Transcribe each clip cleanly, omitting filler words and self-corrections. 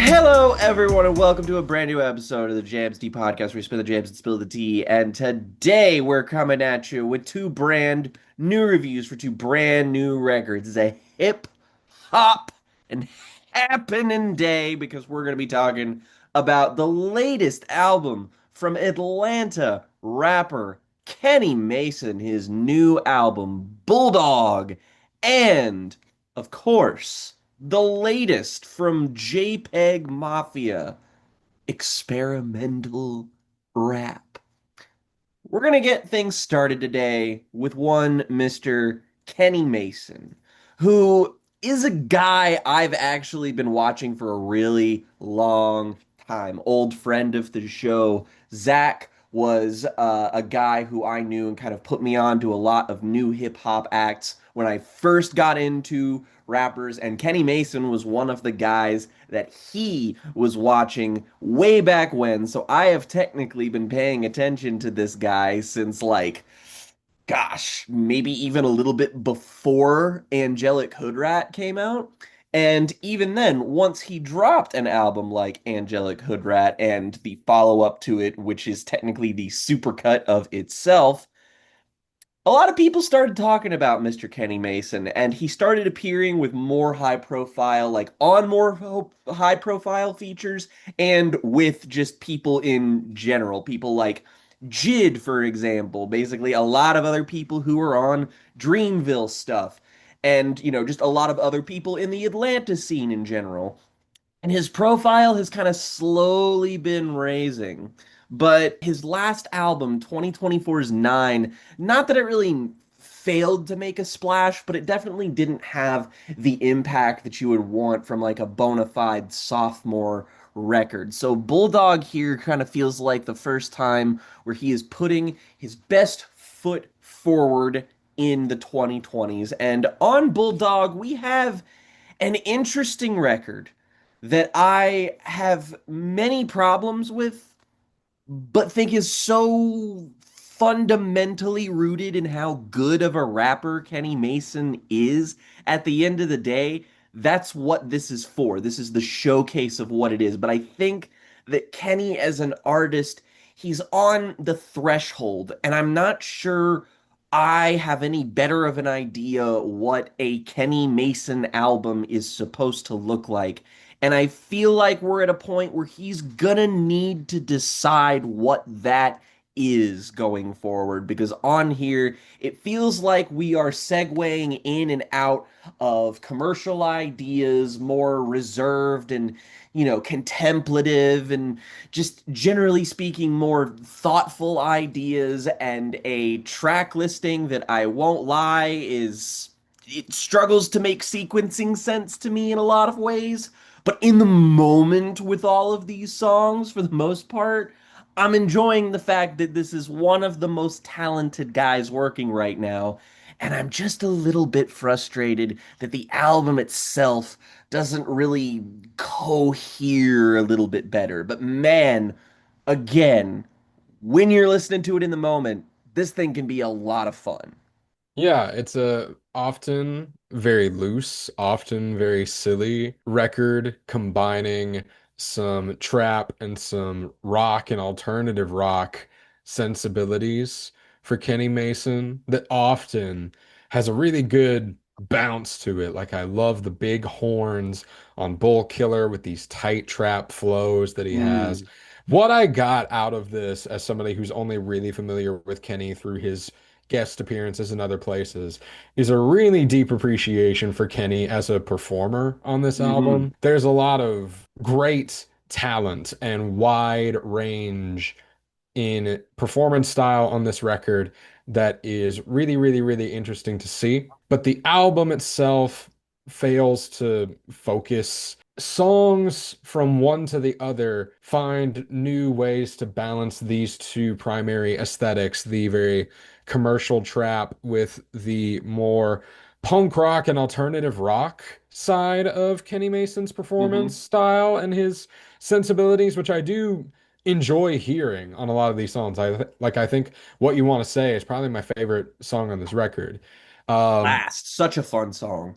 Hello, everyone, and welcome to a brand new episode of the Jams Tea Podcast, where we spin the jams and spill the tea. And today we're coming at you with two brand new reviews for two brand new records. It's a hip hop and happening day because we're going to be talking about the latest album from Atlanta rapper Kenny Mason, his new album, Bulldawg, and, of course, the latest from JPEGMAFIA, experimental rap. We're going to get things started today with one Mr. Kenny Mason, who is a guy I've actually been watching for a really long time. Old friend of the show, Zach was a guy who I knew and kind of put me on to a lot of new hip hop acts when I first got into rappers, and Kenny Mason was one of the guys that he was watching way back when. So I have technically been paying attention to this guy since gosh, maybe even a little bit before Angelic Hoodrat came out. And even then, once he dropped an album like Angelic Hoodrat and the follow-up to it, which is technically the supercut of itself, a lot of people started talking about Mr. Kenny Mason, and he started appearing with more high profile, like on more high profile features, and with just people in general. People like Jid, for example, basically a lot of other people who were on Dreamville stuff, and, just a lot of other people in the Atlanta scene in general. And his profile has kind of slowly been raising. But his last album, 2024's Nine, not that it really failed to make a splash, but it definitely didn't have the impact that you would want from like a bona fide sophomore record. So Bulldawg here kind of feels like the first time where he is putting his best foot forward in the 2020s. And on Bulldawg, we have an interesting record that I have many problems with, but think is so fundamentally rooted in how good of a rapper Kenny Mason is. At the end of the day, that's what this is for. This is the showcase of what it is. But I think that Kenny, as an artist, he's on the threshold, and I'm not sure I have any better of an idea what a Kenny Mason album is supposed to look like. And I feel like we're at a point where he's gonna need to decide what that is going forward, because on here it feels like we are segueing in and out of commercial ideas, more reserved and, contemplative, and just generally speaking, more thoughtful ideas, and a track listing that, I won't lie, it struggles to make sequencing sense to me in a lot of ways. But in the moment with all of these songs, for the most part, I'm enjoying the fact that this is one of the most talented guys working right now. And I'm just a little bit frustrated that the album itself doesn't really cohere a little bit better. But man, again, when you're listening to it in the moment, this thing can be a lot of fun. Yeah, it's a often very loose, often very silly record combining some trap and some rock and alternative rock sensibilities for Kenny Mason that often has a really good bounce to it. Like I love the big horns on Bull Killer with these tight trap flows that he has. Mm. What I got out of this as somebody who's only really familiar with Kenny through his guest appearances in other places is a really deep appreciation for Kenny as a performer on this Hmm. album. There's a lot of great talent and wide range in performance style on this record that is really, really, really interesting to see. But the album itself fails to focus. Songs from one to the other find new ways to balance these two primary aesthetics, the very commercial trap with the more punk rock and alternative rock side of Kenny Mason's performance Hmm. style and his sensibilities, which I do enjoy hearing on a lot of these songs. I think What You Want to Say is probably my favorite song on this record. Um, Last, such a fun song.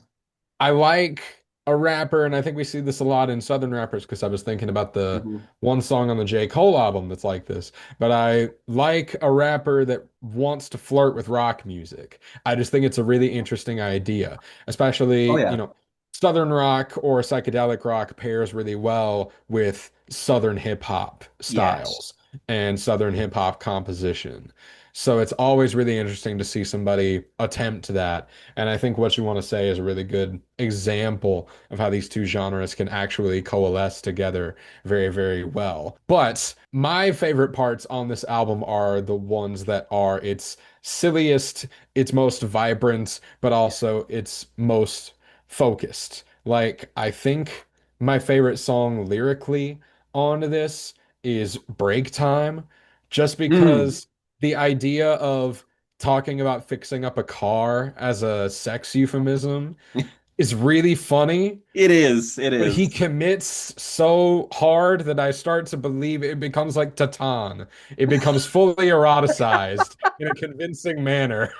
I like a rapper, and I think we see this a lot in Southern rappers because I was thinking about the Mhm. one song on the J. Cole album that's like this. But I like a rapper that wants to flirt with rock music. I just think it's a really interesting idea, Oh especially, yeah. Southern rock or psychedelic rock pairs really well with Southern hip hop Yes. styles and Southern hip hop composition. So it's always really interesting to see somebody attempt that. And I think what you want to say is a really good example of how these two genres can actually coalesce together very, very well. But my favorite parts on this album are the ones that are its silliest, its most vibrant, but also its most focused. Like, I think my favorite song lyrically on this is Break Time, just Mm. because the idea of talking about fixing up a car as a sex euphemism is really funny, It is. It but he is. commits so hard that I start to believe it becomes like Tatan. It becomes fully eroticized in a convincing manner.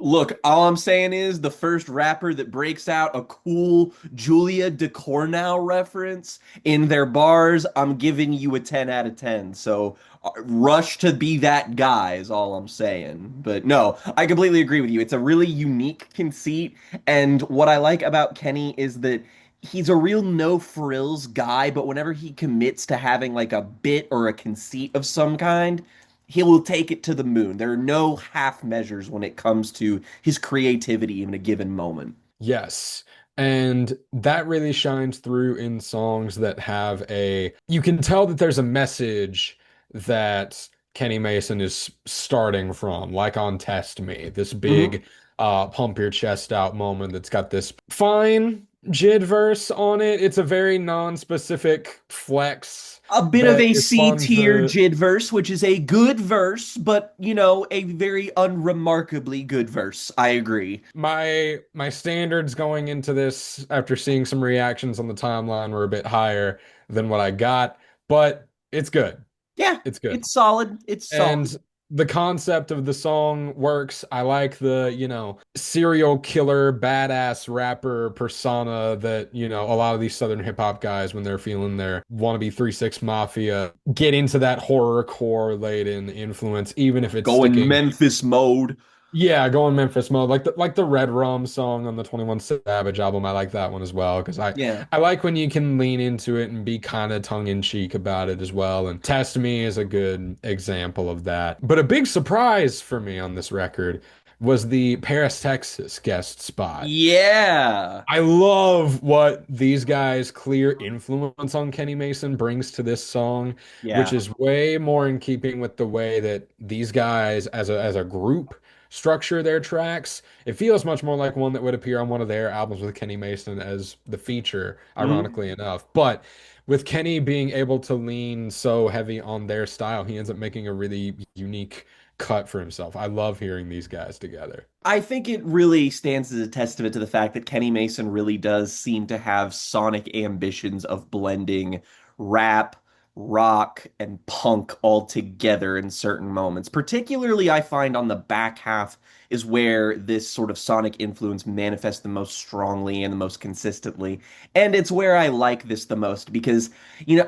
Look, all I'm saying is the first rapper that breaks out a cool Julia DeCournau reference in their bars, I'm giving you a 10 out of 10. So rush to be that guy is all I'm saying. But no, I completely agree with you. It's a really unique conceit. And what I like about Kenny is that he's a real no frills guy, but whenever he commits to having like a bit or a conceit of some kind, he will take it to the moon. There are no half measures when it comes to his creativity in a given moment. Yes. And that really shines through in songs that have you can tell that there's a message that Kenny Mason is starting from, like on Test Me, this Mhm. big pump your chest out moment that's got this fine JID verse on it. It's a very non-specific flex A bit of that a is C fun tier to JID verse, which is a good verse, but a very unremarkably good verse. I agree. my standards going into this after seeing some reactions on the timeline were a bit higher than what I got, but it's good. Yeah, It's good. it's solid. It's solid. And the concept of the song works. I like the, serial killer, badass rapper persona that, a lot of these Southern hip hop guys, when they're feeling their wannabe 3-6 Mafia, get into that horror core laden influence, even if it's Going sticking. Memphis mode. Yeah, going Memphis mode, like the Red Rum song on the 21 Savage album. I like that one as well because I Yeah. I like when you can lean into it and be kind of tongue in cheek about it as well. And Test Me is a good example of that. But a big surprise for me on this record was the Paris, Texas guest spot. Yeah. I love what these guys' clear influence on Kenny Mason brings to this song, which Yeah. is way more in keeping with the way that these guys as a group structure their tracks. It feels much more like one that would appear on one of their albums with Kenny Mason as the feature, Mhm. ironically enough. But with Kenny being able to lean so heavy on their style, he ends up making a really unique cut for himself. I love hearing these guys together. I think it really stands as a testament to the fact that Kenny Mason really does seem to have sonic ambitions of blending rap, rock, and punk all together in certain moments. Particularly, I find on the back half is where this sort of sonic influence manifests the most strongly and the most consistently. And it's where I like this the most because,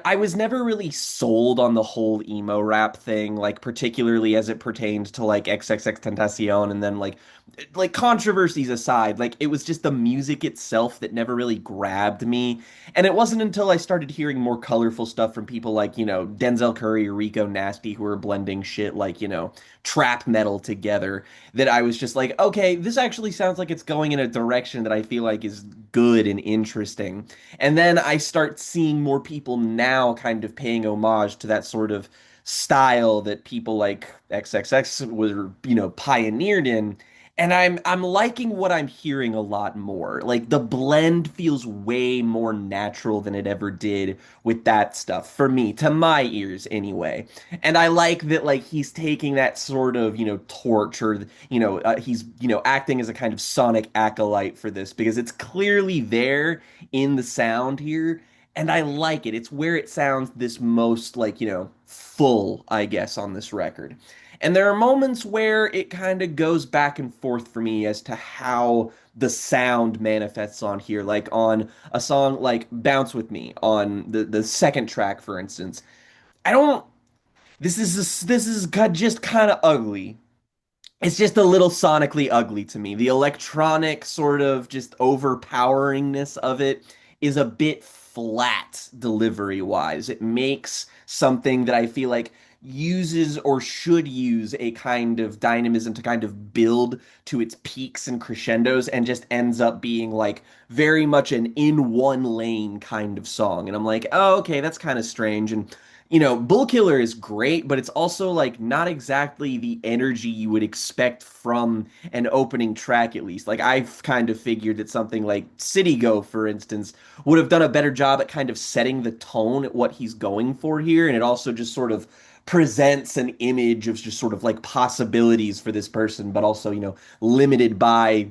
I was never really sold on the whole emo rap thing, like particularly as it pertained to like XXXTentacion and then like controversies aside, like it was just the music itself that never really grabbed me. And it wasn't until I started hearing more colorful stuff from people like, Denzel Curry or Rico Nasty who were blending shit like, trap metal together that I was just like, okay, this actually sounds like it's going in a direction that I feel like is good and interesting. And then I start seeing more people now kind of paying homage to that sort of style that people like XXX were, pioneered in. And I'm liking what I'm hearing a lot more. Like the blend feels way more natural than it ever did with that stuff for me, to my ears anyway. And I like that like he's taking that sort of, torch or he's, acting as a kind of sonic acolyte for this because it's clearly there in the sound here. and I like it. It's where it sounds this most like, full, I guess, on this record. And there are moments where it kind of goes back and forth for me as to how the sound manifests on here. Like on a song like Bounce With Me on the second track, for instance. I don't just kind of ugly. It's just a little sonically ugly to me. The electronic sort of just overpoweringness of it is a bit flat delivery wise. It makes something that I feel like uses or should use a kind of dynamism to kind of build to its peaks and crescendos and just ends up being like very much an in one lane kind of song. And I'm like, oh, okay, that's kind of strange. And Bull Killer is great, but it's also like not exactly the energy you would expect from an opening track, at least. Like I've kind of figured that something like City Go, for instance, would have done a better job at kind of setting the tone at what he's going for here, and it also just sort of presents an image of just sort of like possibilities for this person, but also, limited by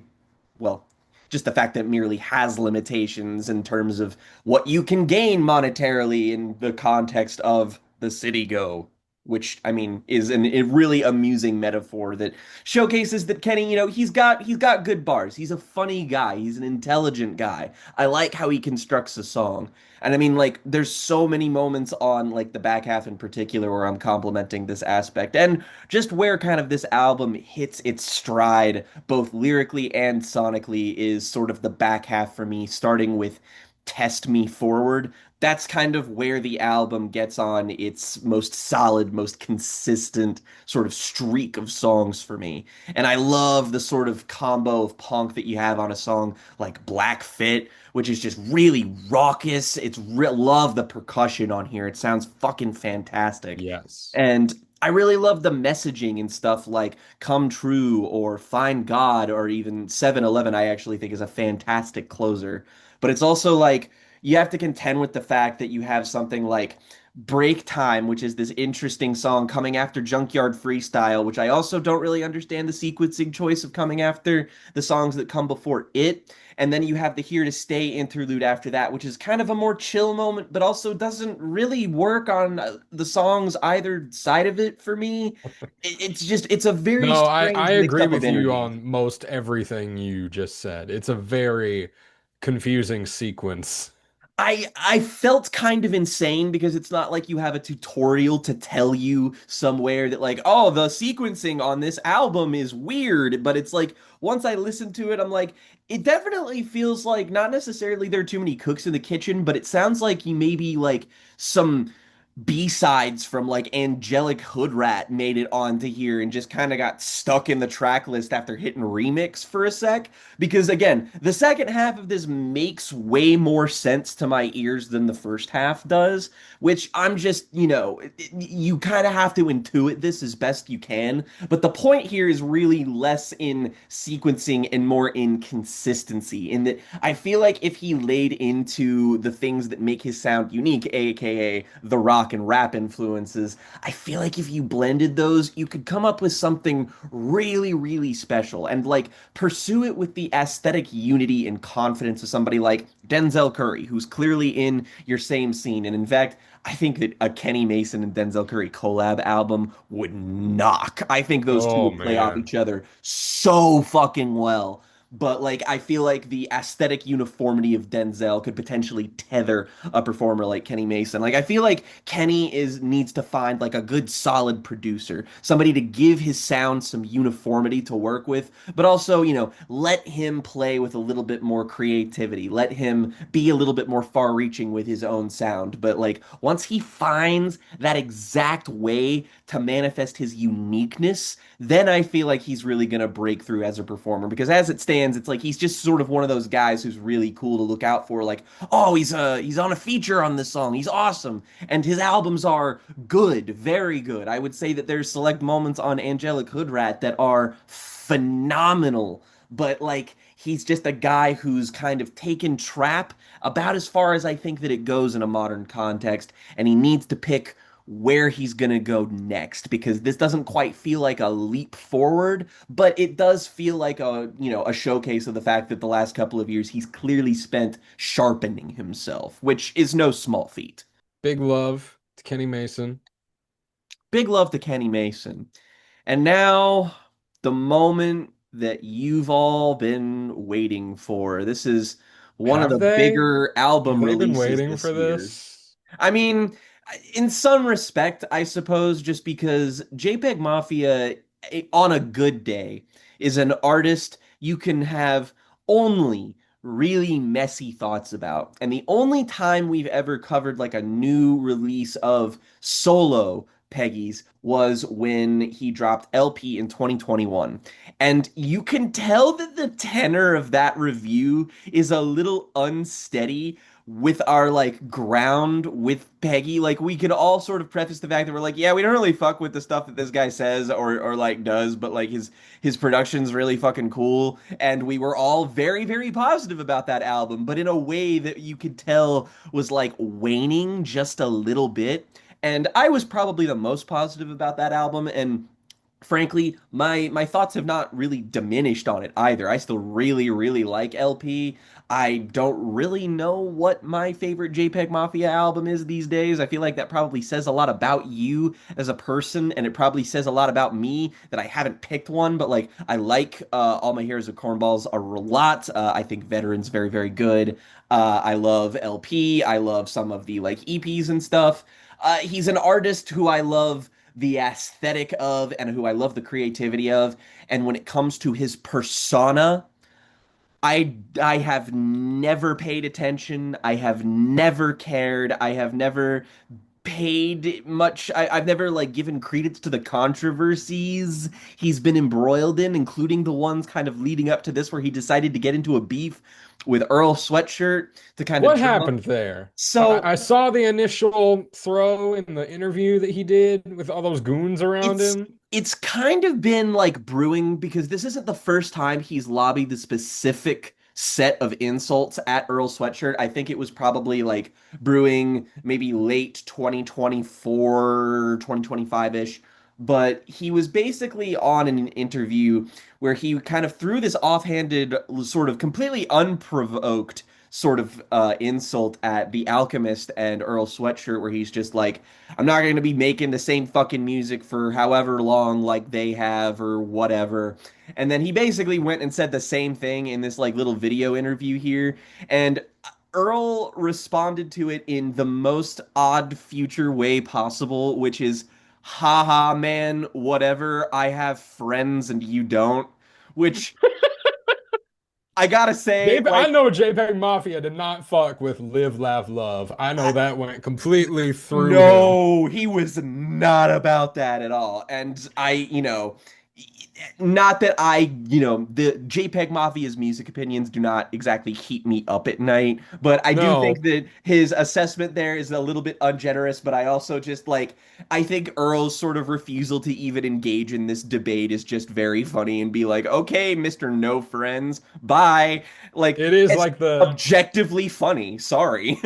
well, just the fact that it merely has limitations in terms of what you can gain monetarily in the context of the city go, which I mean is a really amusing metaphor that showcases that Kenny, he's got good bars. He's a funny guy. He's an intelligent guy. I like how he constructs a song. And I mean, like, there's so many moments on like the back half in particular where I'm complimenting this aspect, and just where kind of this album hits its stride, both lyrically and sonically, is sort of the back half for me, starting with Test Me Forward. That's kind of where the album gets on its most solid, most consistent sort of streak of songs for me. And I love the sort of combo of punk that you have on a song like Black Fit, which is just really raucous. Love the percussion on here. It sounds fucking fantastic. Yes. And I really love the messaging and stuff like Come True or Find God or even 7-Eleven, I actually think is a fantastic closer. But it's also like you have to contend with the fact that you have something like Break Time, which is this interesting song coming after Junkyard Freestyle, which I also don't really understand the sequencing choice of coming after the songs that come before it. And then you have the Here to Stay interlude after that, which is kind of a more chill moment, but also doesn't really work on the songs either side of it for me. It's a very No, I strange mix agree up of with you energies. on most everything you just said. It's a very confusing sequence. I felt kind of insane because it's not like you have a tutorial to tell you somewhere that like, oh, the sequencing on this album is weird, but it's like once I listen to it, I'm like, it definitely feels like not necessarily there are too many cooks in the kitchen, but it sounds like you maybe like some B-sides from like Angelic Hoodrat made it onto here and just kind of got stuck in the track list after hitting remix for a sec. Because again, the second half of this makes way more sense to my ears than the first half does, which I'm just, you kind of have to intuit this as best you can. But the point here is really less in sequencing and more in consistency. In that I feel like if he laid into the things that make his sound unique, aka the rock and rap influences, I feel like if you blended those, you could come up with something really, really special and like pursue it with the aesthetic unity and confidence of somebody like Denzel Curry, who's clearly in your same scene. And in fact, I think that a Kenny Mason and Denzel Curry collab album would knock. I think those two Oh would play off man. each other so fucking well. But like I feel like the aesthetic uniformity of Denzel could potentially tether a performer like Kenny Mason. Like I feel like Kenny is needs to find like a good solid producer, somebody to give his sound some uniformity to work with, but also, let him play with a little bit more creativity. Let him be a little bit more far-reaching with his own sound. But like once he finds that exact way to manifest his uniqueness, then I feel like he's really gonna break through as a performer. Because as it stands, it's like he's just sort of one of those guys who's really cool to look out for. Like, oh, he's on a feature on this song. He's awesome, and his albums are good, very good. I would say that there's select moments on Angelic Hoodrat that are phenomenal. But like he's just a guy who's kind of taken trap about as far as I think that it goes in a modern context, and he needs to pick where he's gonna go next because this doesn't quite feel like a leap forward, but it does feel like a showcase of the fact that the last couple of years he's clearly spent sharpening himself, which is no small feat. Big love to Kenny Mason. Big love to Kenny Mason. And now, the moment that you've all been waiting for. This is one of Have the they? bigger Have album they been releases waiting this for year. this? I mean, in some respect, I suppose, just because JPEG Mafia, on a good day, is an artist you can have only really messy thoughts about. And the only time we've ever covered like a new release of solo Peggy's was when he dropped LP in 2021. And you can tell that the tenor of that review is a little unsteady with our like ground with Peggy. Like we can all sort of preface the fact that we're like, yeah, we don't really fuck with the stuff that this guy says or like does, but like his production's really fucking cool. And we were all very, very positive about that album, but in a way that you could tell was like waning just a little bit. And I was probably the most positive about that album, and frankly, my thoughts have not really diminished on it either. I still really, really like LP. I don't really know what my favorite JPEG Mafia album is these days. I feel like that probably says a lot about you as a person, and it probably says a lot about me that I haven't picked one. But like, I like All My Heroes Are Cornballs a lot. I think Veterans very, very good. I love LP. I love some of the like EPs and stuff. He's an artist who I love the aesthetic of and who I love the creativity of. And when it comes to his persona, I have never paid attention. I have never cared. I have never paid much. I've never like given credence to the controversies he's been embroiled in, including the ones kind of leading up to this where he decided to get into a beef with Earl Sweatshirt to kind of What drum up. happened there? I So saw the initial throw in the interview that he did with all those goons around it's him. it's kind of been like brewing because this isn't the first time he's lobbied the specific set of insults at Earl Sweatshirt. I think it was probably like brewing maybe late 2024, 2025-ish. But he was basically on an interview where he kind of threw this offhanded, sort of completely unprovoked sort of insult at The Alchemist and Earl Sweatshirt, where he's just like, I'm not going to be making the same fucking music for however long like they have or whatever. And then he basically went and said the same thing in this like little video interview here. And Earl responded to it in the most odd future way possible, which is, haha, man, whatever. I have friends and you don't. Which I gotta say, I like, know JPEG Mafia did not fuck with Live, Laugh, Love. I know that went completely through him. no, he was not about that at all. And not that the JPEG Mafia's music opinions do not exactly keep me up at night, but I do think No, that his assessment there is a little bit ungenerous, but I also just like, I think Earl's sort of refusal to even engage in this debate is just very funny and be like, okay, Mr. No Friends, bye. Like, it is it's like the objectively funny. Sorry.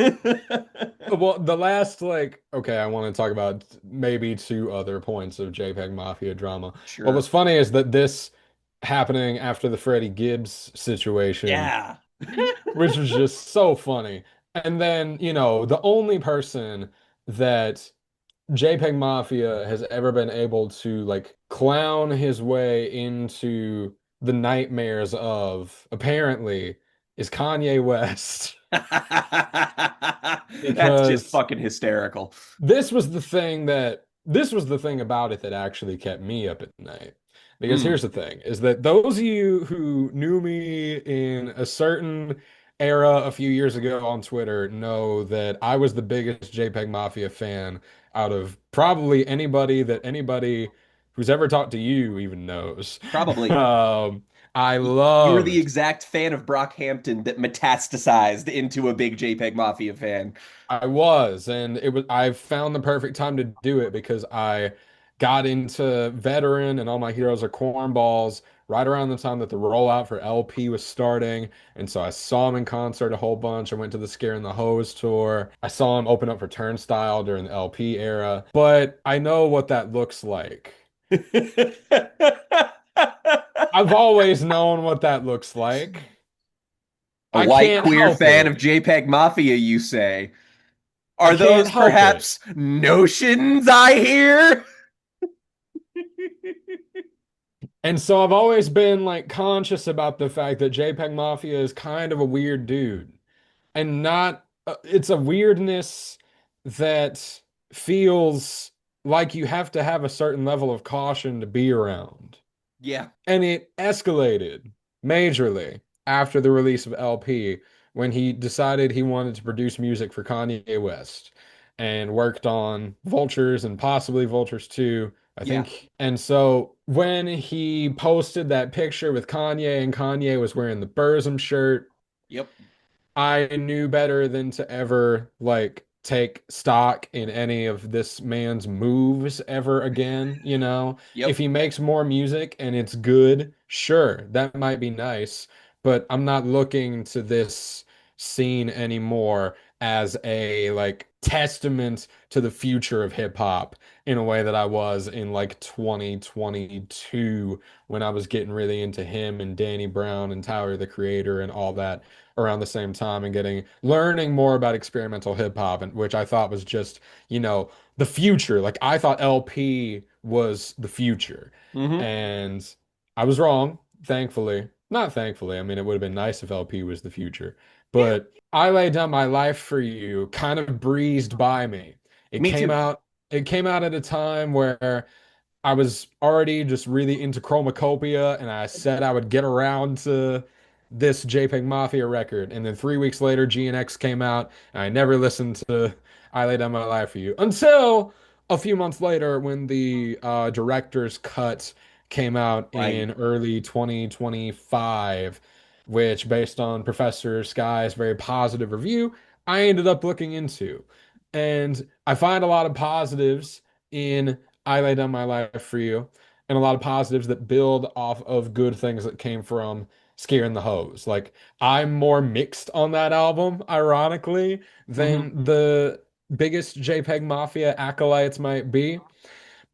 well, the last like okay, I want to talk about maybe two other points of JPEG Mafia drama. What Sure. was funny is that this happening after the Freddie Gibbs situation, Yeah. which was just so funny. And then, the only person that JPEG Mafia has ever been able to like clown his way into the nightmares of apparently is Kanye West. That's just Because fucking hysterical. this was the thing about it that actually kept me up at night. Because Mm, here's the thing, is that those of you who knew me in a certain era a few years ago on Twitter know that I was the biggest JPEG Mafia fan out of probably anybody who's ever talked to you even knows. probably. Um, I You were the loved exact fan of Brockhampton that metastasized into a big JPEG Mafia fan. I was, and I found the perfect time to do it because I got into Veteran and All My Heroes Are Cornballs right around the time that the rollout for LP was starting. And so I saw him in concert a whole bunch. I went to the Scare in the Hose tour. I saw him open up for Turnstile during the LP era. But I know what that looks like. I've always known what that looks like. A I white can't queer help fan of it. JPEG Mafia, you say? I Are can't those help it. perhaps notions I hear? And so I've always been like conscious about the fact that JPEG Mafia is kind of a weird dude. And not, it's a weirdness that feels like you have to have a certain level of caution to be around. Yeah. And it escalated majorly after the release of LP when he decided he wanted to produce music for Kanye West and worked on Vultures and possibly Vultures 2, I Yeah. think. And so when he posted that picture with Kanye and Kanye was wearing the Burzum shirt, Yep. I knew better than to ever like take stock in any of this man's moves ever again, you know? If Yep. he makes more music and it's good, sure, that might be nice, but I'm not looking to this scene anymore as a like testament to the future of hip hop in a way that I was in like 2022 when I was getting really into him and Danny Brown and Tyler the Creator and all that around the same time and getting learning more about experimental hip hop and which I thought was just, the future. Like I thought LP was the future. Hmm. And I was wrong, thankfully. Not thankfully. I mean, it would have been nice if LP was the future. Yeah. But I Lay Down My Life for You kind of breezed by me. It Me came too. out it came out at a time where I was already just really into Chromacopia, and I said I would get around to this JPEG Mafia record. And then 3 weeks later, GNX came out, and I never listened to I Lay Down My Life for You until a few months later when the director's cut came out Right. in early 2025, which, based on Professor Sky's very positive review, I ended up looking into. And I find a lot of positives in I Lay Down My Life for You, and a lot of positives that build off of good things that came from Scaring the Hose. Like, I'm more mixed on that album, ironically, Hmm. than the biggest JPEG Mafia acolytes might be.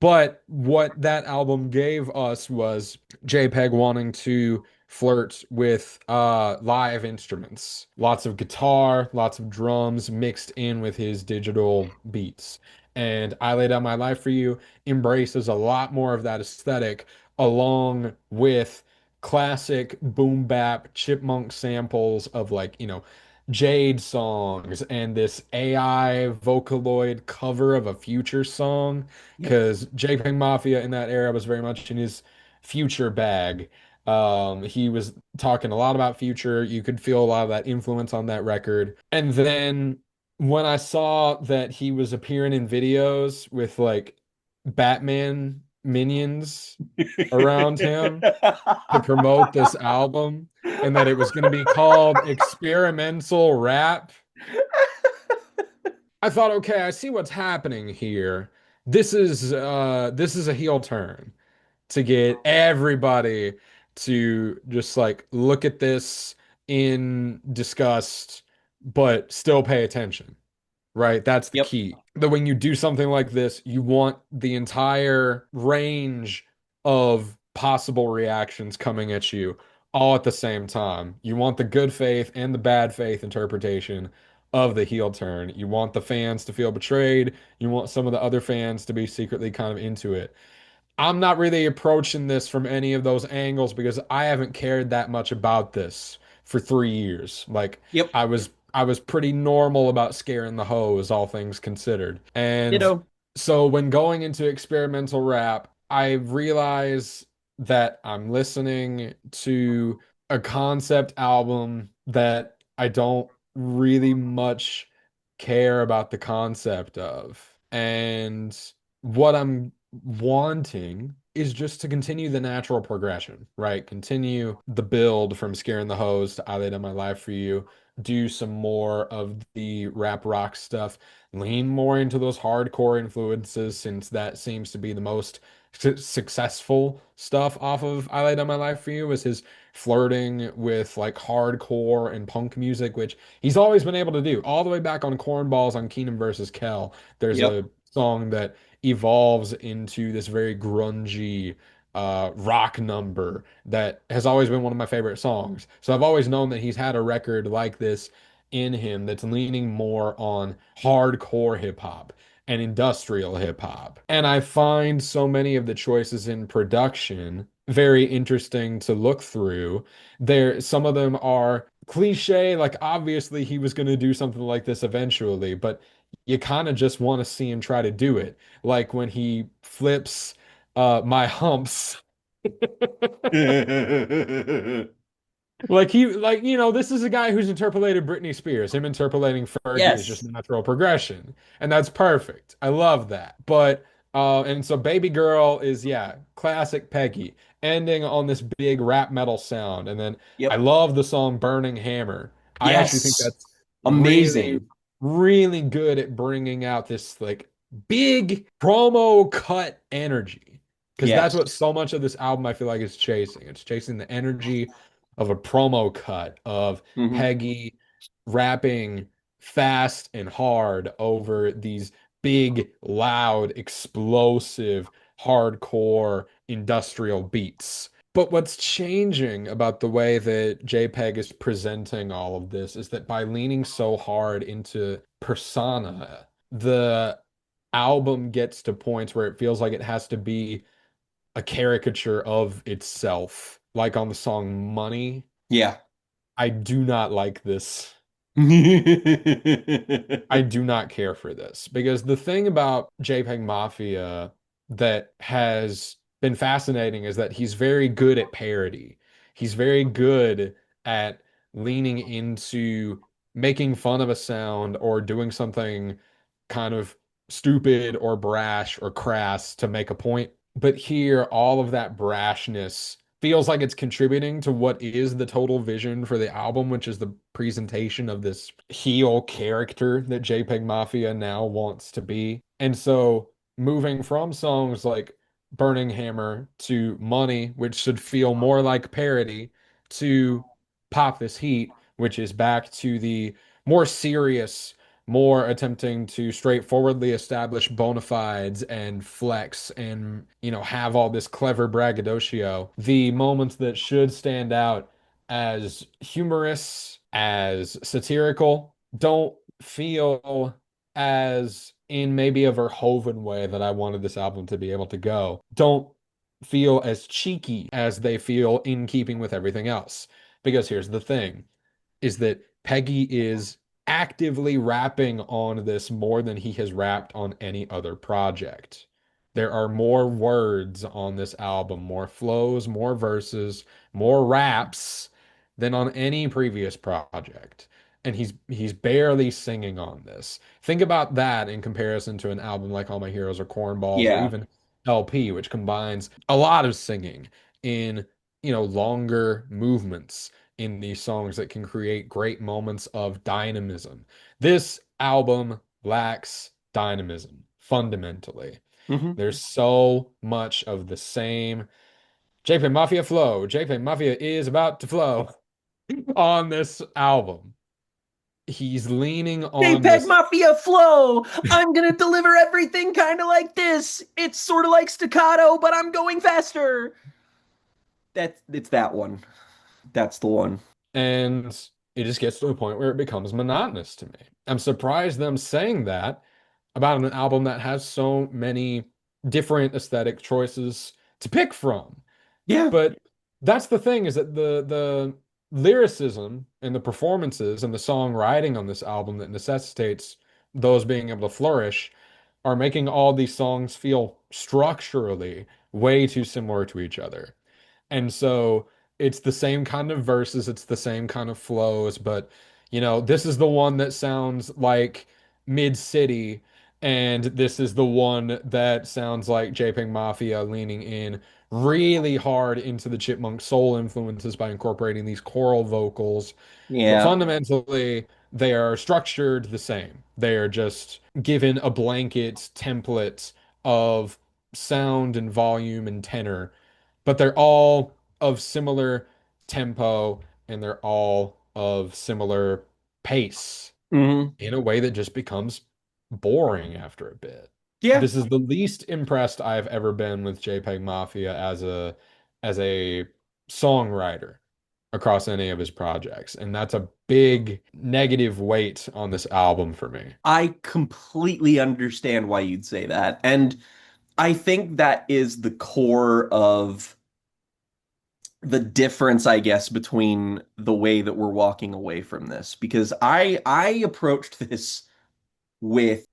But what that album gave us was JPEG wanting to flirt with live instruments. Lots of guitar, lots of drums mixed in with his digital beats. And I Lay Down My Life for You embraces a lot more of that aesthetic along with classic boom bap chipmunk samples of like, Jade songs and this AI Vocaloid cover of a Future song Yep. because JPEG Mafia in that era was very much in his Future bag. He was talking a lot about Future. You could feel a lot of that influence on that record. And then when I saw that he was appearing in videos with like Batman minions around him to promote this album and that it was going to be called experimental rap, I thought, okay, I see what's happening here. This is a heel turn to get everybody to just like look at this in disgust, but still pay attention, right? That's the Yep. key. That when you do something like this, you want the entire range of possible reactions coming at you all at the same time. You want the good faith and the bad faith interpretation of the heel turn. You want the fans to feel betrayed. You want some of the other fans to be secretly kind of into it. I'm not really approaching this from any of those angles because I haven't cared that much about this for 3 years. Like Yep. I was pretty normal about scaring the hose, all things considered. And Ditto. so when going into experimental rap, I realize that I'm listening to a concept album that I don't really much care about the concept of. And what I'm wanting is just to continue the natural progression, right? Continue the build from Scaring the Hose to I Laid Down My Life for You. Do some more of the rap rock stuff. Lean more into those hardcore influences since that seems to be the most successful stuff off of I Laid Down My Life for You is his flirting with like hardcore and punk music, which he's always been able to do. All the way back on Cornballs on Keenan versus Kel, there's Yep. a song that evolves into this very grungy rock number that has always been one of my favorite songs. So I've always known that he's had a record like this in him that's leaning more on hardcore hip hop and industrial hip hop. And I find so many of the choices in production very interesting to look through. Some of them are cliche, like obviously he was going to do something like this eventually, but you kind of just want to see him try to do it. Like when he flips my humps. This is a guy who's interpolated Britney Spears. Him interpolating Fergie is just Yes. natural progression. And that's perfect. I love that. And so Baby Girl is, yeah, classic Peggy, ending on this big rap metal sound. And then I Yep. love the song Burning Hammer. I actually think Yes. that's really, Amazing. really good at bringing out this like big promo cut energy. Because that's Yes. what so much of this album I feel like is chasing. It's chasing the energy of a promo cut of Hmm. Peggy rapping fast and hard over these big, loud, explosive, hardcore industrial beats. But what's changing about the way that JPEG is presenting all of this is that by leaning so hard into persona, the album gets to points where it feels like it has to be a caricature of itself, like on the song Money. Yeah. I do not like this. I do not care for this because the thing about JPEG Mafia that has been fascinating is that he's very good at parody. He's very good at leaning into making fun of a sound or doing something kind of stupid or brash or crass to make a point. But here, all of that brashness feels like it's contributing to what is the total vision for the album, which is the presentation of this heel character that JPEG Mafia now wants to be. And so moving from songs like Burning Hammer to Money, which should feel more like parody, to Pop This Heat, which is back to the more serious, more attempting to straightforwardly establish bona fides and flex and, have all this clever braggadocio. The moments that should stand out as humorous, as satirical, don't feel as in maybe a Verhoeven way that I wanted this album to be able to go. Don't feel as cheeky as they feel in keeping with everything else. Because here's the thing is that Peggy is actively rapping on this more than he has rapped on any other project. There are more words on this album, more flows, more verses, more raps than on any previous project. And he's barely singing on this. Think about that in comparison to an album like All My Heroes or Cornballs or Yeah. even LP, which combines a lot of singing in, longer movements in these songs that can create great moments of dynamism. This album lacks dynamism fundamentally. Hmm. There's so much of the same JPEG Mafia flow. JPEG Mafia is about to flow on this album. He's leaning on JPEG this. Mafia flow. I'm gonna deliver everything kind of like this. It's sort of like staccato, but I'm going faster. It's that one. That's the one. And it just gets to a point where it becomes monotonous to me. I'm surprised them saying that about an album that has so many different aesthetic choices to pick from. Yeah. But that's the thing is that the lyricism and the performances and the songwriting on this album that necessitates those being able to flourish are making all these songs feel structurally way too similar to each other. And so it's the same kind of verses, it's the same kind of flows, but this is the one that sounds like Mid City And this is the one that sounds like JPEG Mafia leaning in really hard into the Chipmunk soul influences by incorporating these choral vocals. But Yeah. fundamentally, they are structured the same. They are just given a blanket template of sound and volume and tenor, but they're all of similar tempo and they're all of similar pace Hmm. in a way that just becomes boring after a bit. Yeah. This is the least impressed I've ever been with JPEG Mafia as a songwriter across any of his projects, and that's a big negative weight on this album for me. I completely understand why you'd say that. And I think that is the core of the difference, I guess, between the way that we're walking away from this. Because I approached this with,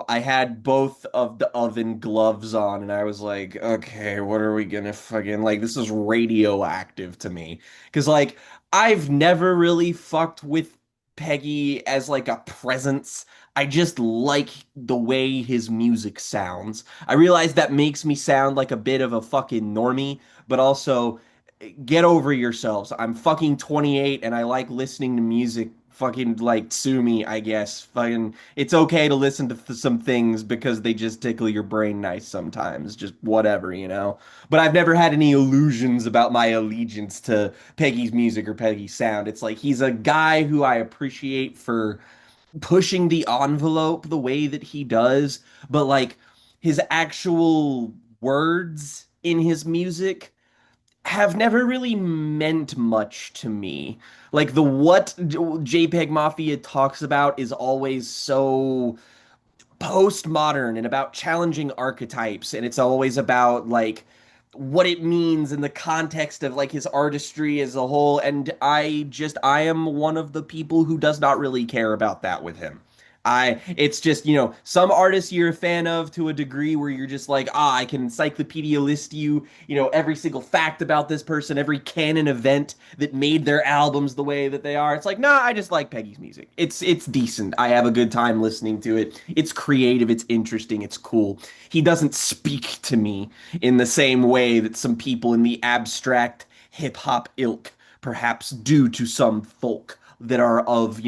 I had both of the oven gloves on and I was like, okay, what are we gonna fucking like this is radioactive to me. 'Cause like I've never really fucked with Peggy as like a presence. I just like the way his music sounds. I realize that makes me sound like a bit of a fucking normie, but also get over yourselves. I'm fucking 28 and I like listening to music. Fucking like sue me, I guess. Fucking, it's okay to listen to some things because they just tickle your brain nice sometimes. Just whatever. But I've never had any illusions about my allegiance to Peggy's music or Peggy's sound. It's like he's a guy who I appreciate for pushing the envelope the way that he does, but like his actual words in his music have never really meant much to me. Like the what JPEG Mafia talks about is always so postmodern and about challenging archetypes, and it's always about like what it means in the context of like his artistry as a whole. And I am one of the people who does not really care about that with him. It's just, some artists you're a fan of to a degree where you're just like, I can encyclopedia list you, every single fact about this person, every canon event that made their albums the way that they are. It's like, nah, I just like Peggy's music. It's decent. I have a good time listening to it. It's creative, it's interesting, it's cool. He doesn't speak to me in the same way that some people in the abstract hip hop ilk perhaps do to some folk that are of,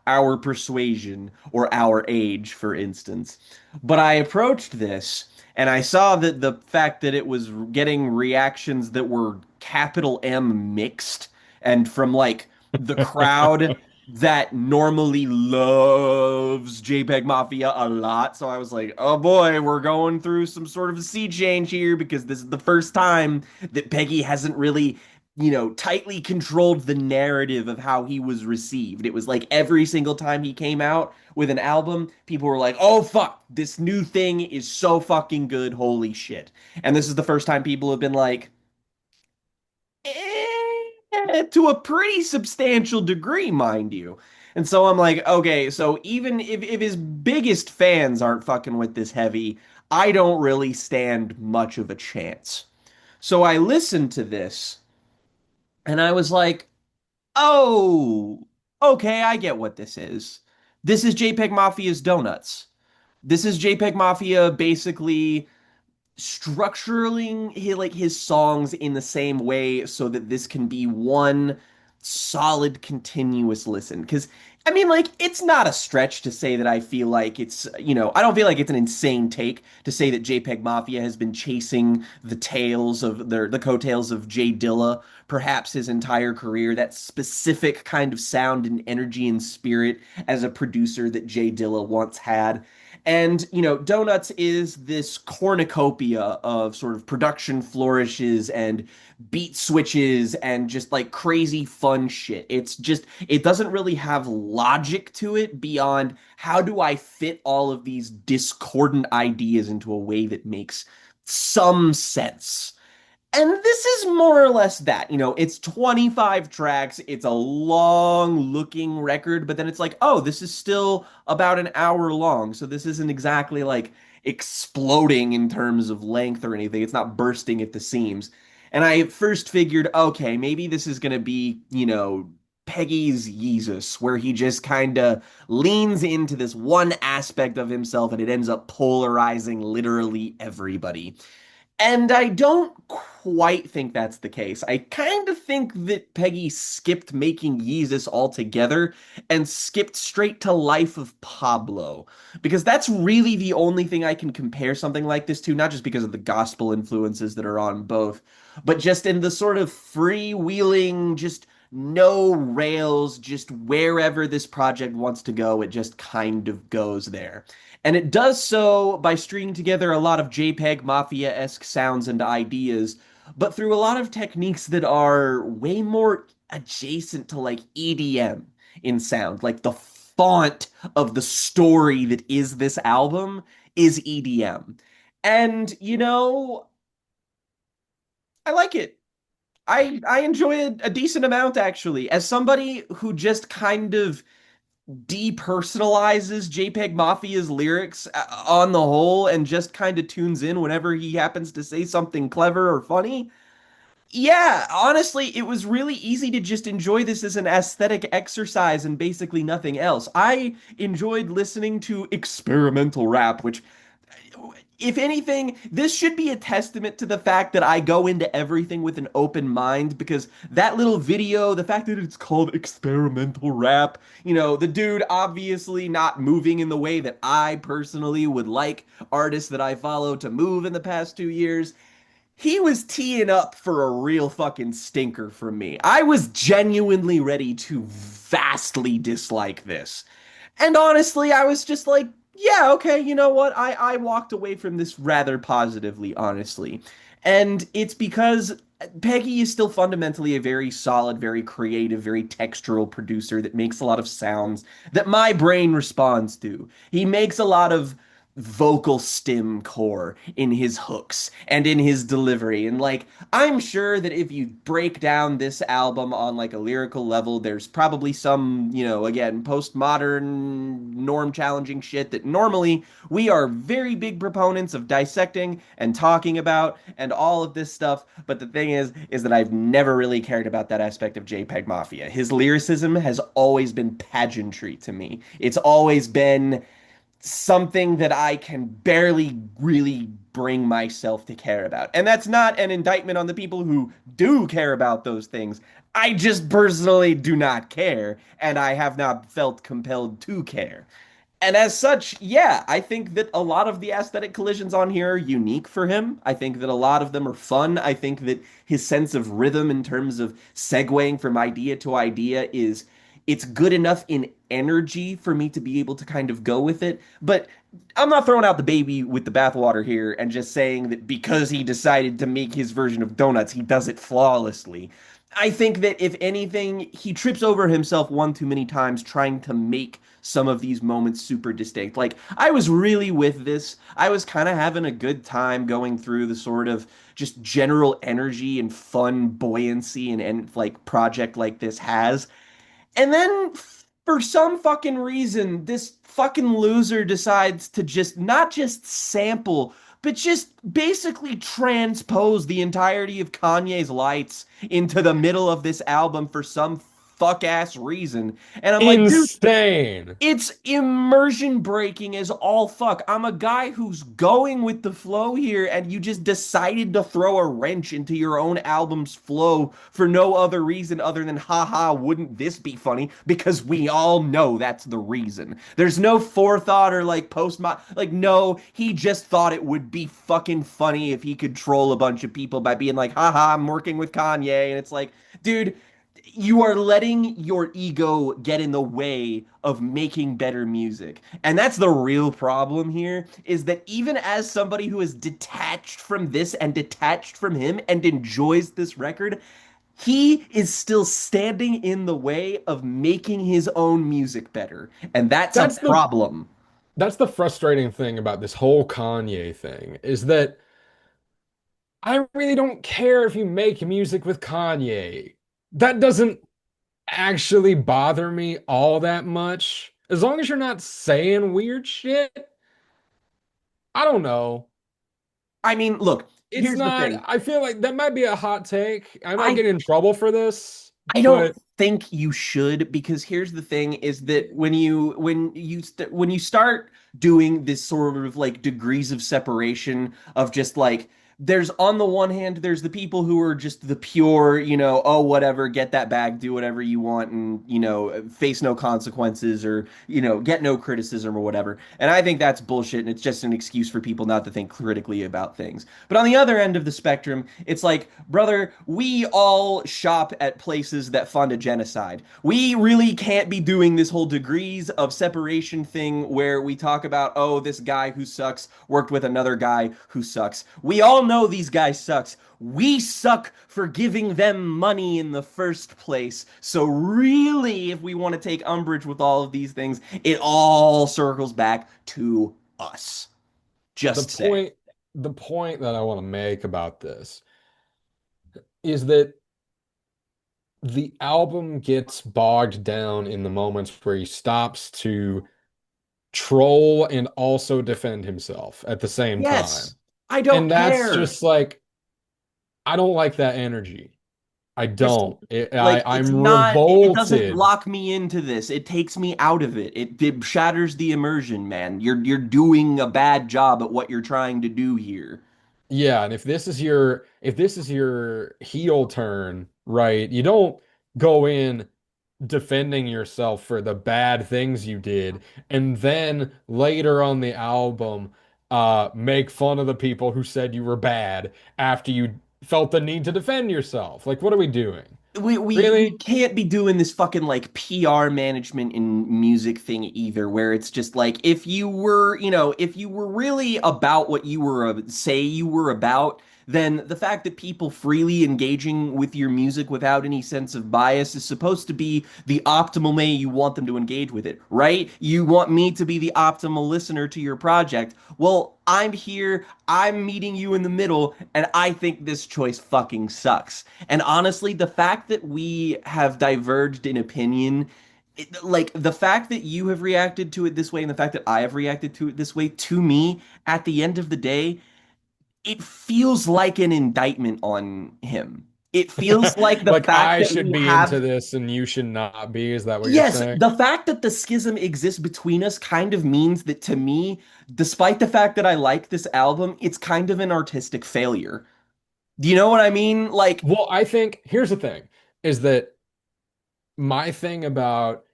our persuasion or our age, for instance. But I approached this and I saw that the fact that it was getting reactions that were capital M mixed and from like the crowd that normally loves JPEG Mafia a lot. So I was like, oh boy, we're going through some sort of a sea change here because this is the first time that Peggy hasn't really, tightly controlled the narrative of how he was received. It was like every single time he came out with an album, people were like, oh fuck, this new thing is so fucking good. Holy shit. And this is the first time people have been like, to a pretty substantial degree, mind you. And so I'm like, okay, so even if his biggest fans aren't fucking with this heavy, I don't really stand much of a chance. So I listened to this and I was like, oh, okay, I get what this is. This is JPEG Mafia's Donuts. This is JPEG Mafia basically structuring his songs in the same way so that this can be one solid continuous listen. Because I mean, like, it's not a stretch to say that I feel like I don't feel like it's an insane take to say that JPEG Mafia has been chasing the coattails of Jay Dilla perhaps his entire career. That specific kind of sound and energy and spirit as a producer that Jay Dilla once had. And, Donuts is this cornucopia of sort of production flourishes and beat switches and just like crazy fun shit. It doesn't really have logic to it beyond how do I fit all of these discordant ideas into a way that makes some sense. And this is more or less that. It's 25 tracks. It's a long looking record, but then it's like, oh, this is still about an hour long. So this isn't exactly like exploding in terms of length or anything. It's not bursting at the seams. And I first figured, okay, maybe this is going to be, Peggy's Yeezus, where he just kind of leans into this one aspect of himself and it ends up polarizing literally everybody. And I don't quite think that's the case. I kind of think that Peggy skipped making Yeezus altogether and skipped straight to Life of Pablo. Because that's really the only thing I can compare something like this to, not just because of the gospel influences that are on both, but just in the sort of freewheeling, just no rails, just wherever this project wants to go, it just kind of goes there. And it does so by stringing together a lot of JPEG Mafia-esque sounds and ideas, but through a lot of techniques that are way more adjacent to like EDM in sound. Like the font of the story that is this album is EDM. And, I like it. I enjoy it a decent amount actually. As somebody who just kind of depersonalizes JPEG Mafia's lyrics on the whole and just kind of tunes in whenever he happens to say something clever or funny. Yeah, honestly, it was really easy to just enjoy this as an aesthetic exercise and basically nothing else. I enjoyed listening to experimental rap, which if anything, this should be a testament to the fact that I go into everything with an open mind because that little video, the fact that it's called experimental rap, the dude obviously not moving in the way that I personally would like artists that I follow to move in the past 2 years. He was teeing up for a real fucking stinker for me. I was genuinely ready to vastly dislike this. And honestly, I was just like, yeah, okay, you know what? I walked away from this rather positively, honestly. And it's because Peggy is still fundamentally a very solid, very creative, very textural producer that makes a lot of sounds that my brain responds to. He makes a lot of vocal stem core in his hooks and in his delivery. And like, I'm sure that if you break down this album on like a lyrical level, there's probably some, again, postmodern, norm challenging shit that normally we are very big proponents of dissecting and talking about and all of this stuff. But the thing is that I've never really cared about that aspect of JPEG Mafia. His lyricism has always been pageantry to me. It's always been something that I can barely really bring myself to care about. And that's not an indictment on the people who do care about those things. I just personally do not care, and I have not felt compelled to care. And as such, yeah, I think that a lot of the aesthetic collisions on here are unique for him. I think that a lot of them are fun. I think that his sense of rhythm in terms of segueing from idea to idea is it's good enough in energy for me to be able to kind of go with it. But I'm not throwing out the baby with the bathwater here and just saying that because he decided to make his version of donuts, he does it flawlessly. I think that if anything, he trips over himself one too many times trying to make some of these moments super distinct. Like, I was really with this. I was kind of having a good time going through the sort of just general energy and fun buoyancy and like project like this has. And then for some fucking reason, this fucking loser decides to just not just sample, but just basically transpose the entirety of Kanye's Lights into the middle of this album for some fuck ass reason. And I'm like, dude, Insane. it's immersion breaking as all fuck. I'm a guy who's going with the flow here, and you just decided to throw a wrench into your own album's flow for no other reason other than, haha, wouldn't this be funny? Because we all know that's the reason. There's no forethought or like like, no, he just thought it would be fucking funny if he could troll a bunch of people by being like, haha, I'm working with Kanye. And it's like, dude, you are letting your ego get in the way of making better music. And that's the real problem here is that even as somebody who is detached from this and detached from him and enjoys this record, he is still standing in the way of making his own music better. And that's a That's the problem. that's the frustrating thing about this whole Kanye thing is that I really don't care if you make music with Kanye. That doesn't actually bother me all that much. As long as you're not saying weird shit, I don't know. I mean, look, It's here's the not, thing. I feel like that might be a hot take. I might I get in trouble for this. I don't But think you should, because here's the thing is that when you start doing this sort of like degrees of separation of just like there's on the one hand there's the people who are just the pure, oh whatever, get that bag, do whatever you want and face no consequences or get no criticism or whatever. And I think that's bullshit and it's just an excuse for people not to think critically about things. But on the other end of the spectrum, it's like, brother, we all shop at places that fund a genocide. We really can't be doing this whole degrees of separation thing where we talk about, oh, this guy who sucks worked with another guy who sucks. We all know these guys sucks. We suck for giving them money in the first place. So really, if we want to take umbrage with all of these things, it all circles back to us. the Just saying. point, the point that I want to make about this is that the album gets bogged down in the moments where he stops to troll and also defend himself at the same time. Yes, I And don't that's care. just like, I don't like that energy. I Just don't. like it's I'm not, it doesn't revolted. lock me into this. It takes me out of it. It shatters the immersion, man. You're doing a bad job at what you're trying to do here. Yeah, and if this is your heel turn, right? You don't go in defending yourself for the bad things you did, and then later on the album, make fun of the people who said you were bad after you felt the need to defend yourself. Like, what are we doing? We Really? can't be doing this fucking like PR management in music thing either, where it's just like if you were really about what you were say you were about, then the fact that people freely engaging with your music without any sense of bias is supposed to be the optimal way you want them to engage with it, right? You want me to be the optimal listener to your project. Well, I'm here, I'm meeting you in the middle, and I think this choice fucking sucks. And honestly, the fact that we have diverged in opinion, like the fact that you have reacted to it this way and the fact that I have reacted to it this way, to me, at the end of the day, it feels like an indictment on him. It feels like the Like fact I that should we be into have, this and you should not be. Is that what you're yes, saying? the fact that the schism exists between us kind of means that to me, despite the fact that I like this album, it's kind of an artistic failure. Do you know what I mean? Like, Well, I think here's the thing is that my thing about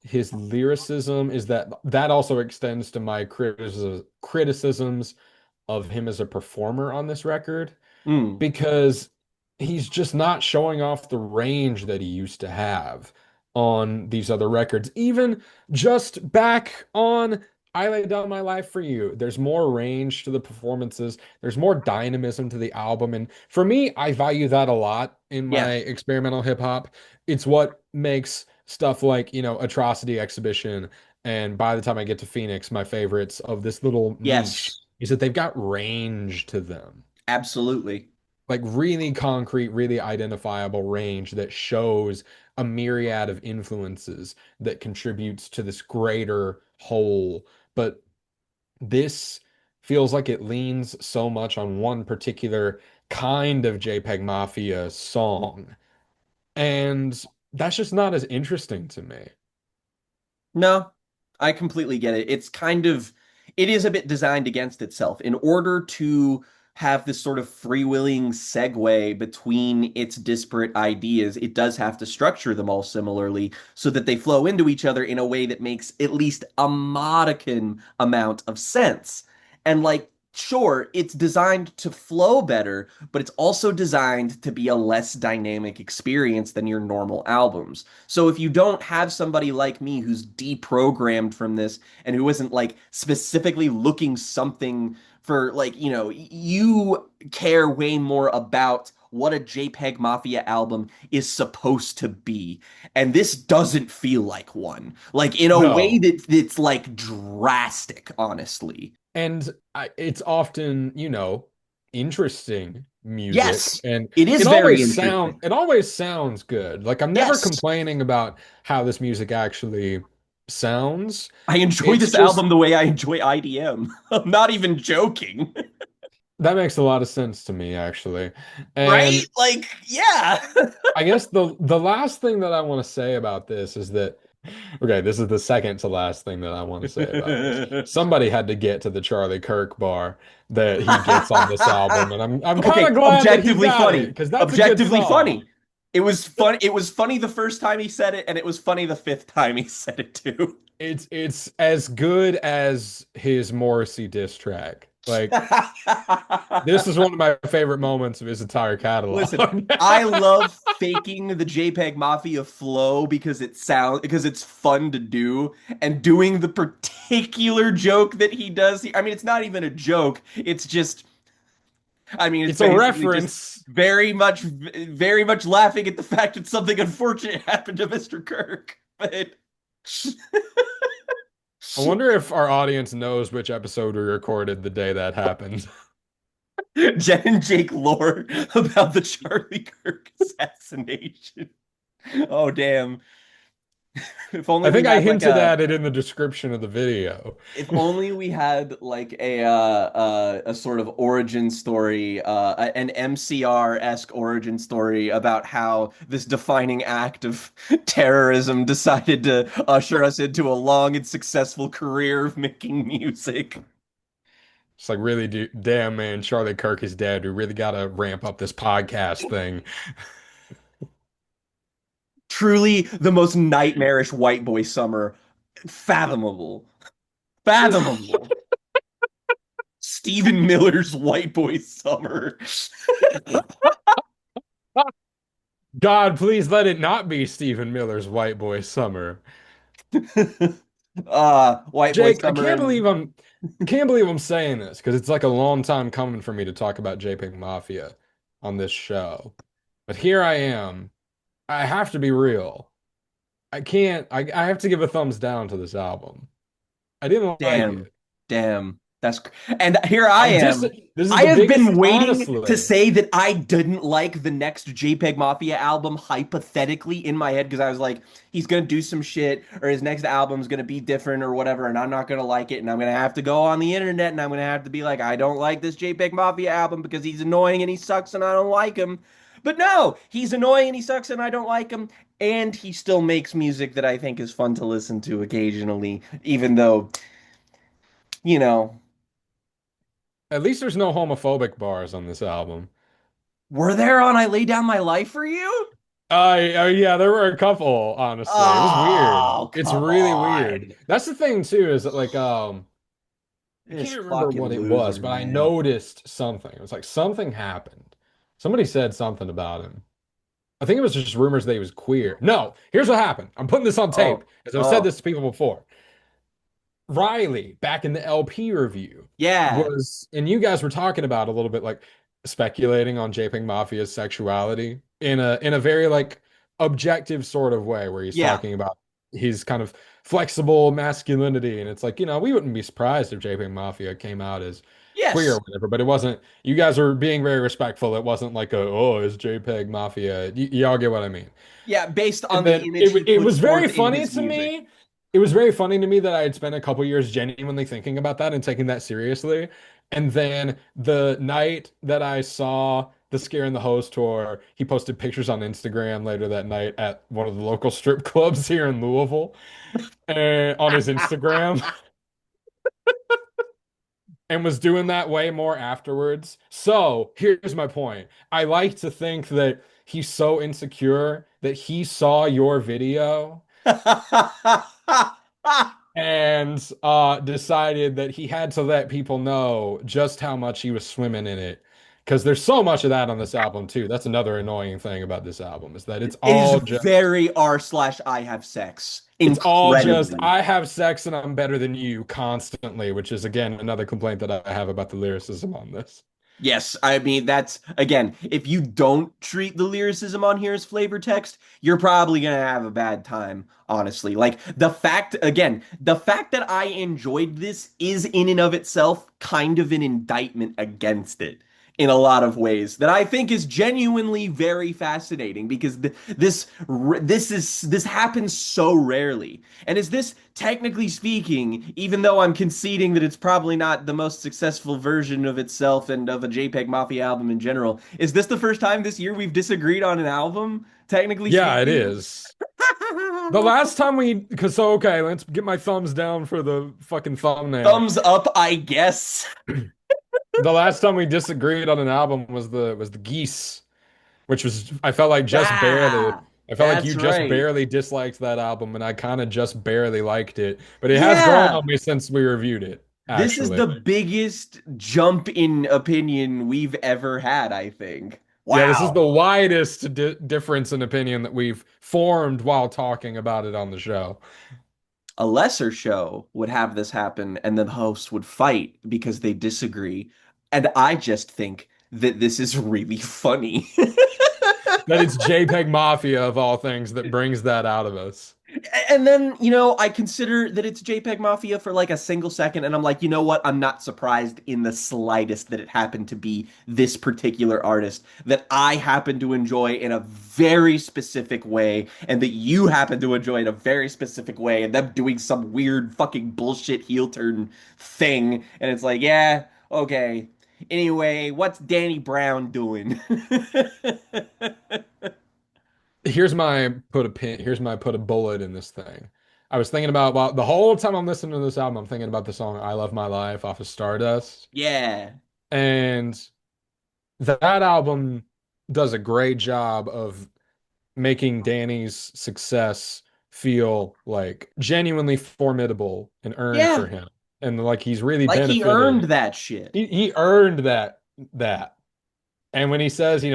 his lyricism is that that also extends to my criticisms of him as a performer on this record mm, because he's just not showing off the range that he used to have on these other records. Even just back on I Lay Down My Life for You, there's more range to the performances, there's more dynamism to the album. And for me, I value that a lot in yeah. my experimental hip hop. It's what makes stuff like, Atrocity Exhibition and By the Time I Get to Phoenix, my favorites of this little niche, Yes, is that they've got range to them, absolutely. like really concrete, really identifiable range that shows a myriad of influences that contributes to this greater whole. But this feels like it leans so much on one particular kind of JPEG Mafia song. And that's just not as interesting to me. No, I completely get it. It is a bit designed against itself in order to have this sort of freewheeling segue between its disparate ideas. It does have to structure them all similarly so that they flow into each other in a way that makes at least a modicum amount of sense. And like, sure, it's designed to flow better, but it's also designed to be a less dynamic experience than your normal albums. So if you don't have somebody like me who's deprogrammed from this and who isn't like specifically looking something for like, you care way more about what a JPEG Mafia album is supposed to be. And this doesn't feel like one. Like in a way No. that it's like drastic, honestly. And it's often, interesting music Yes, and it is very interesting. it always sounds good. Like I'm never Yes, complaining about how this music actually sounds. I enjoy It's this just album the way I enjoy IDM. I'm not even joking. That makes a lot of sense to me, actually. Right? And Like, yeah. I guess the last thing that I want to say about this is that okay, this is the second to last thing that I want to say about this. Somebody had to get to the Charlie Kirk bar that he gets on this album, and I'm kind of Okay, glad that he objectively got it funny. because that's a good Objectively song. funny. It was fun. It was funny the first time he said it, and it was funny the fifth time he said it too. It's as good as his Morrissey diss track. Like this is one of my favorite moments of his entire Listen, catalog. I love faking the JPEG Mafia flow because it's fun to do, and doing the particular joke that he does. I mean, it's not even a joke. It's just, I mean, it's It's a basically just reference. very much laughing at the fact that something unfortunate happened to Mr. Kirk. But I wonder if our audience knows which episode we recorded the day that happened. Jen and Jake lore about the Charlie Kirk assassination. Oh, damn. If only I we think I had like hinted a at it in the description of the video. if only we had like a sort of origin story, an MCR-esque origin story about how this defining act of terrorism decided to usher us into a long and successful career of making music. It's like really, damn man, Charlie Kirk is dead. We really got to ramp up this podcast thing. Truly the most nightmarish white boy summer fathomable. Fathomable. Stephen Miller's white boy summer. God, please let it not be Stephen Miller's White Boy Summer. White boy Jake, summer and I can't believe I'm saying this because it's like a long time coming for me to talk about JPEG Mafia on this show. But here I am. I have to be real. I can't I have to give a thumbs down to this album. I didn't like damn, it. damn. And here I I'm just am. this is I the have biggest been waiting to honestly. say that I didn't like the next JPEG Mafia album hypothetically in my head because I was like, he's gonna do some shit or his next album's gonna be different or whatever, and I'm not gonna like it, and I'm gonna have to go on the internet and I'm gonna have to be like, I don't like this JPEG Mafia album because he's annoying and he sucks and I don't like him. But no, he's annoying and he sucks and I don't like him, and he still makes music that I think is fun to listen to occasionally, even though, you know. At least there's no homophobic bars on this album. Were there on I Lay Down My Life for You? Yeah, there were a couple, honestly. It was weird. Oh, It's come really weird. on. That's the thing too, is that I This can't remember fucking what it was, loser, but I man. noticed something. It was like something happened. Somebody said something about him. I think it was just rumors that he was queer. No, here's what happened. I'm putting this on tape, Oh, as I've said oh, this to people before. Riley, back in the LP review, yeah, and you guys were talking about a little bit like speculating on JPEG Mafia's sexuality in a very like objective sort of way, where he's yeah, talking about his kind of flexible masculinity, and it's like, we wouldn't be surprised if JPEG Mafia came out as queer or yes, whatever, but it wasn't. You guys are being very respectful. It wasn't like oh, is JPEG Mafia? Y'all get what I mean? yeah, based And on the then image he it puts was very forth in funny his to music. me. It was very funny to me that I had spent a couple years genuinely thinking about that and taking that seriously. And then the night that I saw the Scare and the Hose tour, he posted pictures on Instagram later that night at one of the local strip clubs here in Louisville, and on his Instagram, and was doing that way more afterwards. So here's my point. I like to think that he's so insecure that he saw your video and decided that he had to let people know just how much he was swimming in it. Because there's so much of that on this album too. That's another annoying thing about this album is that It is very r slash I have sex. it's all just Incredibly. I have sex and I'm better than you constantly, which is again another complaint that I have about the lyricism on this. Yes, I mean that's again, if you don't treat the lyricism on here as flavor text, you're probably gonna have a bad time, honestly. Like the fact that I enjoyed this is in and of itself kind of an indictment against it. in a lot of ways that I think is genuinely very fascinating because this happens so rarely. And is this technically speaking, even though I'm conceding that it's probably not the most successful version of itself and of a JPEG Mafia album in general, is this the first time this year we've disagreed on an album, technically Yeah, it speaking? is. The last time because so okay, let's get my thumbs down for the fucking thumbnail. Thumbs up, I guess. The last time we disagreed on an album was the Geese, which was I felt like just barely. Ah, I felt like you that's just right. barely disliked that album, and I kind of just barely liked it. But it has grown on Yeah. me since we reviewed it, This is actually. the biggest jump in opinion we've ever had, I think. Yeah, this is Wow. the widest di difference in opinion that we've formed while talking about it on the show. A lesser show would have this happen and the host would fight because they disagree. And I just think that this is really funny. That it's JPEG Mafia of all things that brings that out of us. And then, I consider that it's JPEG Mafia for like a single second, and I'm like, you know what? I'm not surprised in the slightest that it happened to be this particular artist that I happen to enjoy in a very specific way, and that you happen to enjoy in a very specific way, and them doing some weird fucking bullshit heel turn thing. And it's like, yeah, okay. Anyway, what's Danny Brown doing? Here's my put a bullet in this thing. I was thinking about well, the whole time I'm listening to this album, I'm thinking about the song I Love My Life off of Stardust. Yeah. And that album does a great job of making Danny's success feel like genuinely formidable and earned for Yeah. him. And like he's really Like he earned benefited. that shit. He earned that. And when he says,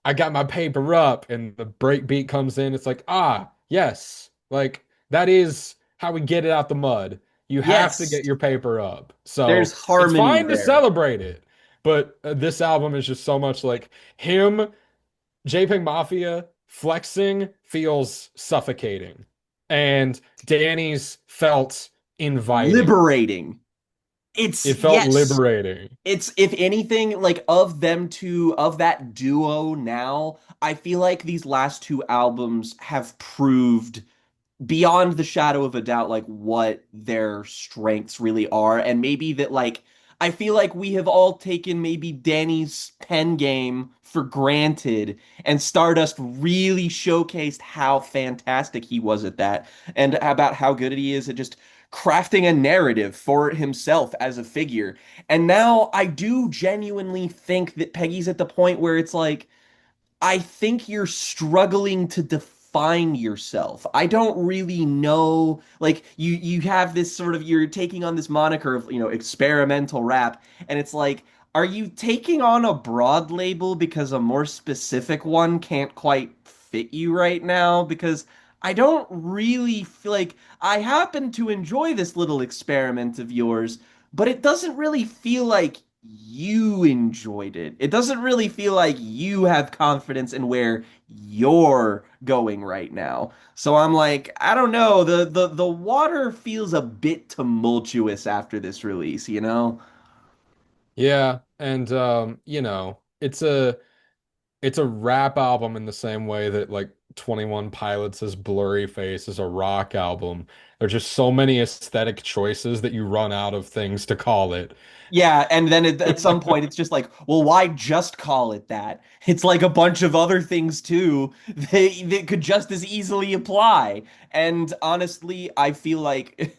I got my paper up and the break beat comes in, it's like, ah, yes. Like that is how we get it out the mud. You have to Yes. get your paper up. There's So it's harmony fine to there. celebrate it. But this album is just so much like him, JPEG Mafia flexing feels suffocating. And Danny's felt inviting. Liberating. It's It felt yes. liberating. It's if anything, like of them two, of that duo now, I feel like these last two albums have proved beyond the shadow of a doubt like what their strengths really are, and maybe that like I feel like we have all taken maybe Danny's pen game for granted, and Stardust really showcased how fantastic he was at that, and about how good he is at just crafting a narrative for himself as a figure. And now I do genuinely think that Peggy's at the point where it's like I think you're struggling to define yourself. I don't really know. Like you have this sort of you're taking on this moniker of, experimental rap, and it's like, are you taking on a broad label because a more specific one can't quite fit you right now? Because I don't really feel like I happen to enjoy this little experiment of yours, but it doesn't really feel like you enjoyed it. It doesn't really feel like you have confidence in where you're going right now. So I'm like, I don't know. The water feels a bit tumultuous after this release, you know? Yeah, and it's a rap album in the same way that like 21 Pilots' Blurry Face is a rock album. There's just so many aesthetic choices that you run out of things to call it. Yeah, and then at some point it's just like, well, why just call it that? It's like a bunch of other things too that could just as easily apply. And honestly, I feel like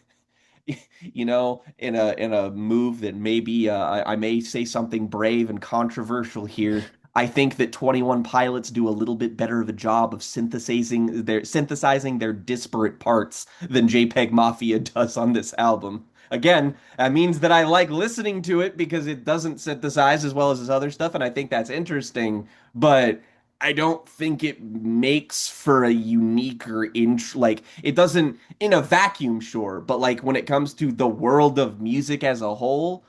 in a move that maybe I may say something brave and controversial here. I think that 21 Pilots do a little bit better of a job of synthesizing their disparate parts than JPEG Mafia does on this album. Again, that means that I like listening to it because it doesn't synthesize as well as his other stuff, and I think that's interesting. But I don't think it makes for a unique or like it doesn't in a vacuum, sure, but like when it comes to the world of music as a whole,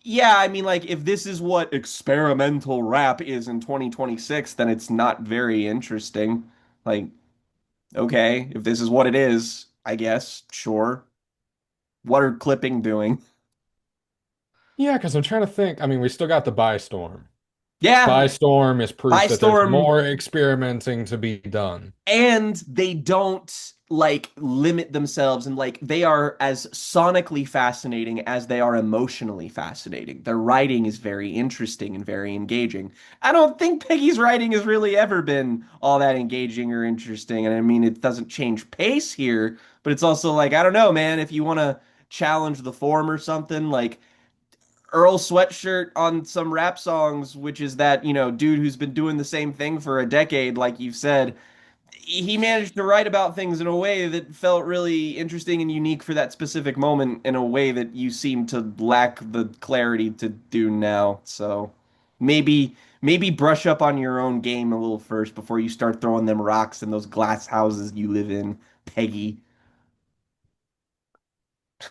yeah, I mean like if this is what experimental rap is in 2026, then it's not very interesting. Like, okay, if this is what it is, I guess, sure. What are Clipping doing? Yeah, because I'm trying to think. I mean, we still got the Buy Storm. Yeah, By Storm is proof by that there's Storm. more experimenting to be done. And they don't like limit themselves, and like they are as sonically fascinating as they are emotionally fascinating. Their writing is very interesting and very engaging. I don't think Peggy's writing has really ever been all that engaging or interesting. And I mean, it doesn't change pace here, but it's also like, I don't know, man, if you want to challenge the form or something, like Earl Sweatshirt on some rap songs, which is that, dude who's been doing the same thing for a decade, like you've said, he managed to write about things in a way that felt really interesting and unique for that specific moment in a way that you seem to lack the clarity to do now. So maybe brush up on your own game a little first before you start throwing them rocks in those glass houses you live in, Peggy.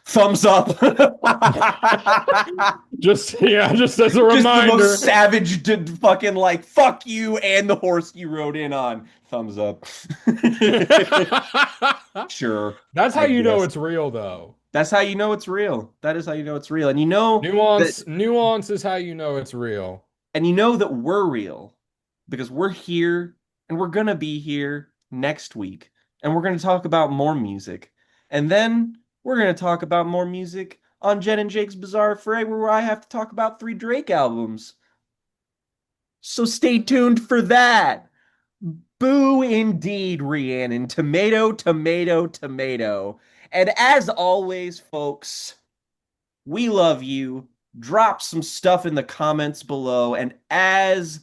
Thumbs up. Just yeah, just as a Just the most reminder. savage fucking like fuck you and the horse you rode in on. Thumbs up. Sure, That's how I you know guess. it's real, though. That's how you know it's real. That is how you know it's real. That Nuance is how you know it's real. and you know that we're real because we're here and we're gonna be here next week. And we're gonna talk about more music. And then we're gonna talk about more music on Jen and Jake's Bizarre Fray, where I have to talk about three Drake albums. So stay tuned for that. Boo indeed, Rhiannon. Tomato, tomato, tomato. And as always, folks, we love you. Drop some stuff in the comments below. And as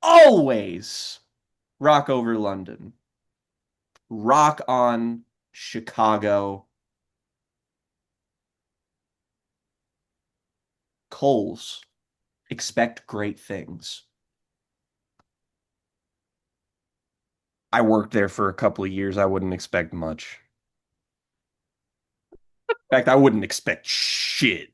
always, rock over London. Rock on Chicago. Coles, expect great things. I worked there for a couple of years. I wouldn't expect much. In fact, I wouldn't expect shit.